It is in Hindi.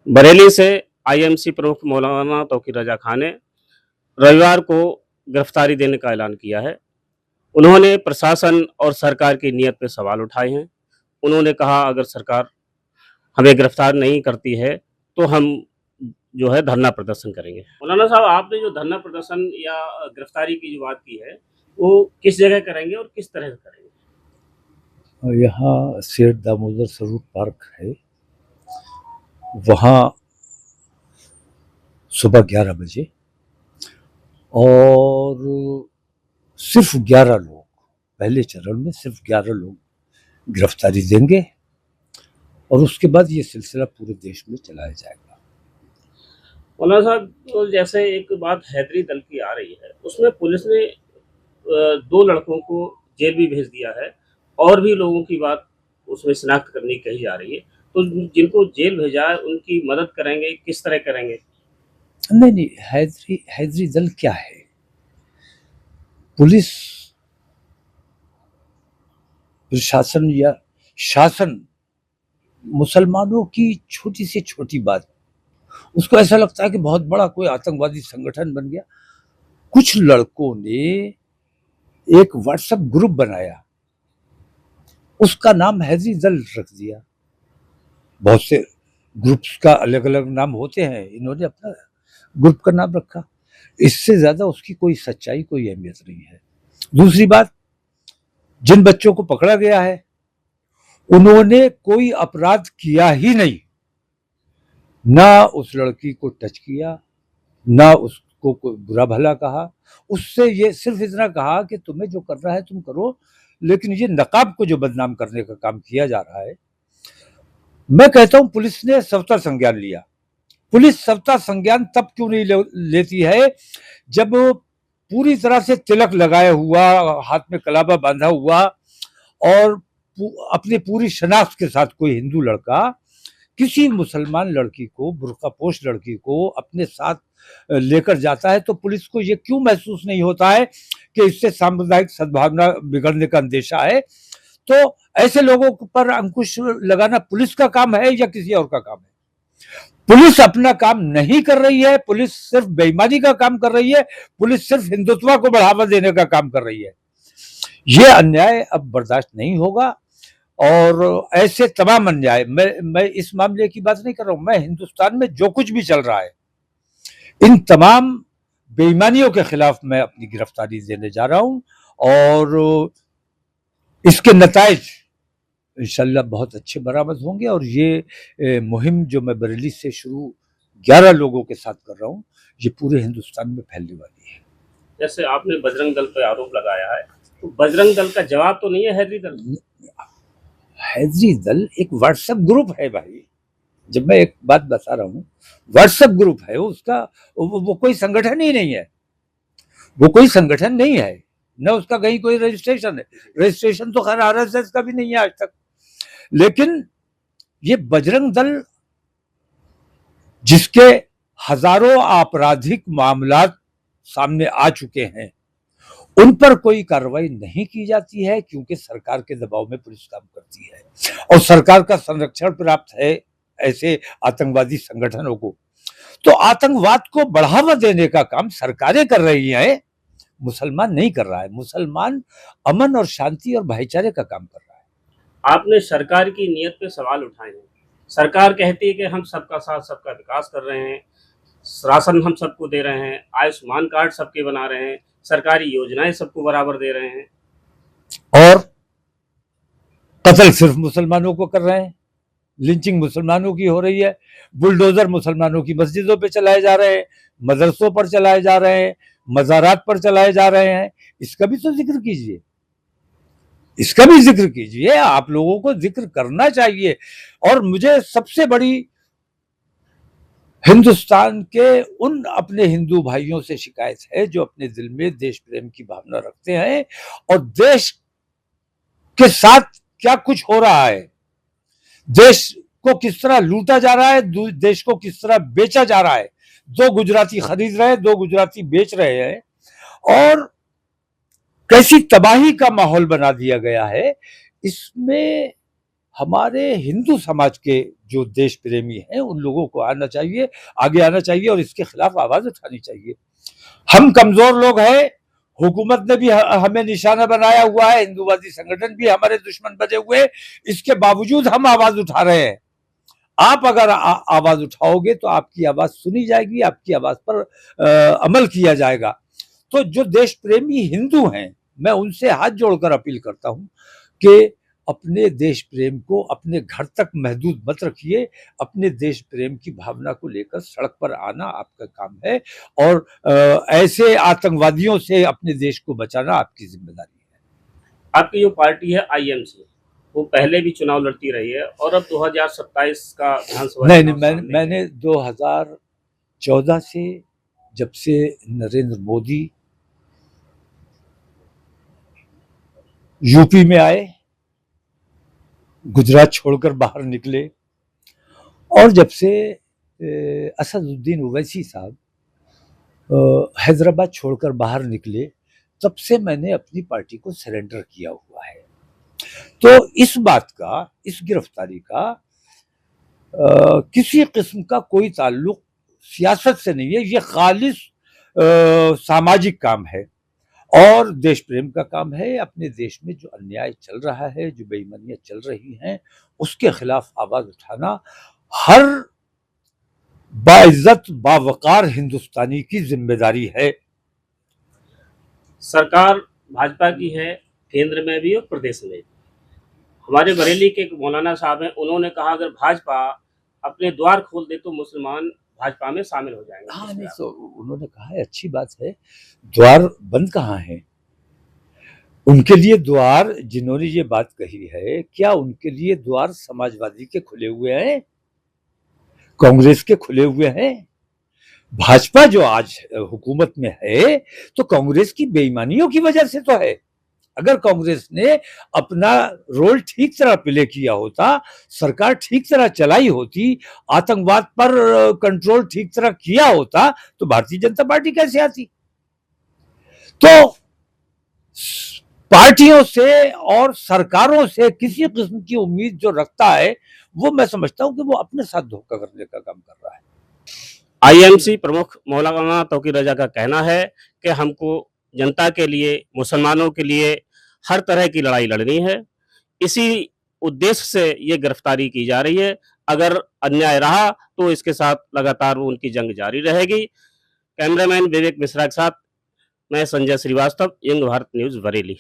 बरेली से आईएमसी प्रमुख मौलाना तौकीर रजा खान ने रविवार को गिरफ्तारी देने का ऐलान किया है। उन्होंने प्रशासन और सरकार की नीयत पर सवाल उठाए हैं। उन्होंने कहा, अगर सरकार हमें गिरफ्तार नहीं करती है तो हम जो है धरना प्रदर्शन करेंगे। मौलाना साहब, आपने जो धरना प्रदर्शन या गिरफ्तारी की जो बात की है, वो किस जगह करेंगे और किस तरह से करेंगे? यहाँ सेठ दामोदर स्वरूप पार्क है, वहाँ सुबह 11 बजे और सिर्फ 11 लोग, पहले चरण में सिर्फ 11 लोग गिरफ्तारी देंगे और उसके बाद ये सिलसिला पूरे देश में चलाया जाएगा। मौलाना साहब, तो जैसे एक बात हैदरी दल की आ रही है, उसमें पुलिस ने 2 लड़कों को जेल भी भेज दिया है और भी लोगों की बात उसमें शिनाख्त करनी कही जा रही है। तो जिनको जेल भेजा है उनकी मदद करेंगे, किस तरह करेंगे? नहीं, हैदरी दल क्या है? पुलिस प्रशासन या शासन मुसलमानों की छोटी से छोटी बात, उसको ऐसा लगता है कि बहुत बड़ा कोई आतंकवादी संगठन बन गया। कुछ लड़कों ने एक व्हाट्सएप ग्रुप बनाया, उसका नाम हैदरी दल रख दिया। बहुत से ग्रुप्स का अलग अलग नाम होते हैं, इन्होंने अपना ग्रुप का नाम रखा। इससे ज्यादा उसकी कोई सच्चाई, कोई अहमियत नहीं है। दूसरी बात, जिन बच्चों को पकड़ा गया है उन्होंने कोई अपराध किया ही नहीं, ना उस लड़की को टच किया, ना उसको कोई बुरा भला कहा। उससे ये सिर्फ इतना कहा कि तुम्हें जो करना है तुम करो, लेकिन ये नकाब को जो बदनाम करने का काम किया जा रहा है, मैं कहता हूं पुलिस ने सविता संज्ञान लिया। पुलिस सविता संज्ञान तब क्यों नहीं लेती है जब पूरी तरह से तिलक लगाया हुआ, हाथ में कलाबा बांधा हुआ और अपनी पूरी शनाख्त के साथ कोई हिंदू लड़का किसी मुसलमान लड़की को, बुर्कापोश लड़की को अपने साथ लेकर जाता है, तो पुलिस को ये क्यों महसूस नहीं होता है कि इससे सांप्रदायिक सद्भावना बिगड़ने का अंदेशा है? तो ऐसे लोगों पर अंकुश लगाना पुलिस का काम है या किसी और का काम है? पुलिस अपना काम नहीं कर रही है, पुलिस सिर्फ बेईमानी का काम कर रही है, पुलिस सिर्फ हिंदुत्व को बढ़ावा देने का काम कर रही है। यह अन्याय अब बर्दाश्त नहीं होगा और ऐसे तमाम अन्याय, मैं इस मामले की बात नहीं कर रहा हूं, मैं हिंदुस्तान में जो कुछ भी चल रहा है इन तमाम बेईमानियों के खिलाफ मैं अपनी गिरफ्तारी देने जा रहा हूं और इसके नताइज इंशाल्लाह बहुत अच्छे बरामद होंगे। और ये मुहिम जो मैं बरेली से शुरू 11 लोगों के साथ कर रहा हूं, ये पूरे हिंदुस्तान में फैलने वाली है। जैसे आपने बजरंग दल पर आरोप लगाया है, तो बजरंग दल का जवाब तो नहीं है हैदरी दल? हैदरी दल एक व्हाट्सएप ग्रुप है भाई, जब मैं एक बात बता रहा हूँ, व्हाट्सएप ग्रुप है उसका, वो कोई संगठन ही नहीं है, वो कोई संगठन नहीं है, न उसका कहीं कोई रजिस्ट्रेशन है। रजिस्ट्रेशन तो खैर आरएसएस का भी नहीं है आज तक। लेकिन ये बजरंग दल, जिसके हजारों आपराधिक मामला सामने आ चुके हैं, उन पर कोई कार्रवाई नहीं की जाती है क्योंकि सरकार के दबाव में पुलिस काम करती है और सरकार का संरक्षण प्राप्त है ऐसे आतंकवादी संगठनों को। तो आतंकवाद को बढ़ावा देने का काम सरकारें कर रही हैं, मुसलमान नहीं कर रहा है। मुसलमान अमन और शांति और भाईचारे का काम कर रहा है। आपने सरकार की नीयत पे सवाल उठाए हैं। सरकार कहती है कि हम सबका साथ सबका विकास कर रहे हैं, राशन हम सबको दे रहे हैं, आयुष्मान कार्ड सबके बना रहे हैं, सरकारी योजनाएं सबको बराबर दे रहे हैं, और कत्ल सिर्फ मुसलमानों को कर रहे हैं, लिंचिंग मुसलमानों की हो रही है, बुलडोजर मुसलमानों की मस्जिदों पे चलाए जा रहे हैं, मदरसों पर चलाए जा रहे हैं, मज़ारात पर चलाए जा रहे हैं। इसका भी तो जिक्र कीजिए, इसका भी जिक्र कीजिए, आप लोगों को जिक्र करना चाहिए। और मुझे सबसे बड़ी हिंदुस्तान के उन अपने हिंदू भाइयों से शिकायत है जो अपने दिल में देश प्रेम की भावना रखते हैं और देश के साथ क्या कुछ हो रहा है, देश को किस तरह लूटा जा रहा है, देश को किस तरह बेचा जा रहा है। 2 गुजराती खरीद रहे हैं, 2 गुजराती बेच रहे हैं और कैसी तबाही का माहौल बना दिया गया है। इसमें हमारे हिंदू समाज के जो देश प्रेमी हैं उन लोगों को आना चाहिए, आगे आना चाहिए और इसके खिलाफ आवाज उठानी चाहिए। हम कमजोर लोग हैं, हुकूमत ने भी हमें निशाना बनाया हुआ है, हिंदूवादी संगठन भी हमारे दुश्मन बने हुए हैं, इसके बावजूद हम आवाज उठा रहे हैं। आप अगर आवाज उठाओगे तो आपकी आवाज सुनी जाएगी, आपकी आवाज पर अमल किया जाएगा। तो जो देश प्रेमी हिंदू हैं, मैं उनसे हाथ जोड़कर अपील करता हूं कि अपने देश प्रेम को अपने घर तक महदूद मत रखिए। अपने देश प्रेम की भावना को लेकर सड़क पर आना आपका काम है और ऐसे आतंकवादियों से अपने देश को बचाना आपकी जिम्मेदारी है। आपकी जो पार्टी है आईएमसी, वो पहले भी चुनाव लड़ती रही है और अब 2027 का विधानसभा नहीं, चुनाव सामने है। मैंने 2014 से, जब से नरेंद्र मोदी यूपी में आए, गुजरात छोड़कर बाहर निकले और जब से असदुद्दीन ओवैसी साहब हैदराबाद छोड़कर बाहर निकले, तब से मैंने अपनी पार्टी को सरेंडर किया हुआ है। तो इस बात का, इस गिरफ्तारी का किसी किस्म का कोई ताल्लुक सियासत से नहीं है। ये खालिस सामाजिक काम है और देश प्रेम का काम है। अपने देश में जो अन्याय चल रहा है, जो बेईमानियां चल रही हैं, उसके खिलाफ आवाज उठाना हर बाइज्जत बावकार हिंदुस्तानी की जिम्मेदारी है। सरकार भाजपा की है, केंद्र में भी और प्रदेश में भी। हमारे बरेली के एक मौलाना साहब हैं, उन्होंने कहा अगर भाजपा अपने द्वार खोल दे तो मुसलमान भाजपा में शामिल हो जाएंगे। हाँ, नहीं तो उन्होंने कहा है, अच्छी बात है। द्वार बंद कहाँ है? उनके लिए द्वार, जिन्होंने ये बात कही है, क्या उनके लिए द्वार समाजवादी के खुले हुए हैं, कांग्रेस के खुले हुए हैं? भाजपा जो आज हुकूमत में है तो कांग्रेस की बेईमानियों की वजह से तो है। अगर कांग्रेस ने अपना रोल ठीक तरह प्ले किया होता, सरकार ठीक तरह चलाई होती, आतंकवाद पर कंट्रोल ठीक तरह किया होता, तो भारतीय जनता पार्टी कैसे आती? तो पार्टियों से और सरकारों से किसी किस्म की उम्मीद जो रखता है, वो मैं समझता हूं कि वो अपने साथ धोखा करने का काम कर रहा है। आईएमसी प्रमुख मौलाना तौकीर रजा का कहना है कि हमको जनता के लिए, मुसलमानों के लिए हर तरह की लड़ाई लड़नी है। इसी उद्देश्य से ये गिरफ्तारी की जा रही है। अगर अन्याय रहा तो इसके साथ लगातार उनकी जंग जारी रहेगी। कैमरामैन विवेक मिश्रा के साथ मैं संजय श्रीवास्तव, यंग भारत न्यूज बरेली।